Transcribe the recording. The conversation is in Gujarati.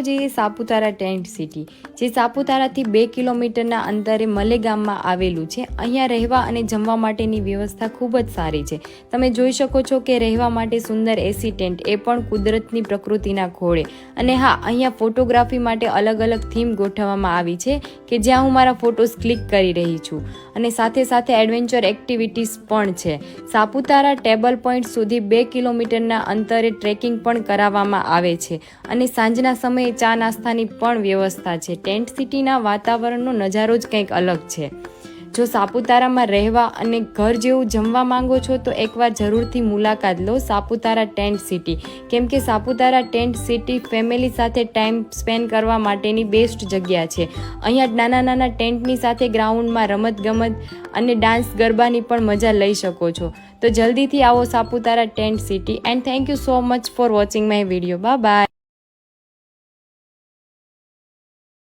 જે સાપુતારા ટેન્ટ સિટી જે સાપુતારાથી 2 કિલોમીટરના અંતરે મલે ગામમાં આવેલું છે। અહીંયા રહેવા અને જમવા માટેની વ્યવસ્થા ખૂબ જ સારી છે। તમે જોઈ શકો છો કે રહેવા માટે સુંદર એસી ટેન્ટ, એ પણ કુદરતની પ્રકૃતિના ખોળે। અને હા, અહીંયા ફોટોગ્રાફી માટે અલગ અલગ થીમ ગોઠવવામાં આવી છે કે જ્યાં હું મારા ફોટોઝ ક્લિક કરી રહી છું। અને સાથે સાથે એડવેન્ચર એક્ટિવિટીઝ પણ છે। સાપુતારા ટેબલ પોઈન્ટ સુધી 2 કિલોમીટરના અંતરે ટ્રેકિંગ પણ કરાવવામાં આવે છે અને સાંજના સમયે ચા નાસ્તાની પણ વ્યવસ્થા છે। ટેન્ટ સિટીના વાતાવરણનો નજારો જ કંઈક અલગ છે। જો સાપુતારામાં રહેવા અને ઘર જેવું જમવા માંગો છો તો એકવાર જરૂરથી મુલાકાત લો સાપુતારા ટેન્ટ સિટી, કેમ કે સાપુતારા ટેન્ટ સિટી ફેમિલી સાથે ટાઈમ સ્પેન્ડ કરવા માટેની બેસ્ટ જગ્યા છે। અહીંયા નાના નાના ટેન્ટની સાથે ગ્રાઉન્ડમાં રમતગમત અને ડાન્સ ગરબાની પણ મજા લઈ શકો છો। તો જલ્દીથી આવો Saputara tent city and thank you so much for watching my video. Bye bye.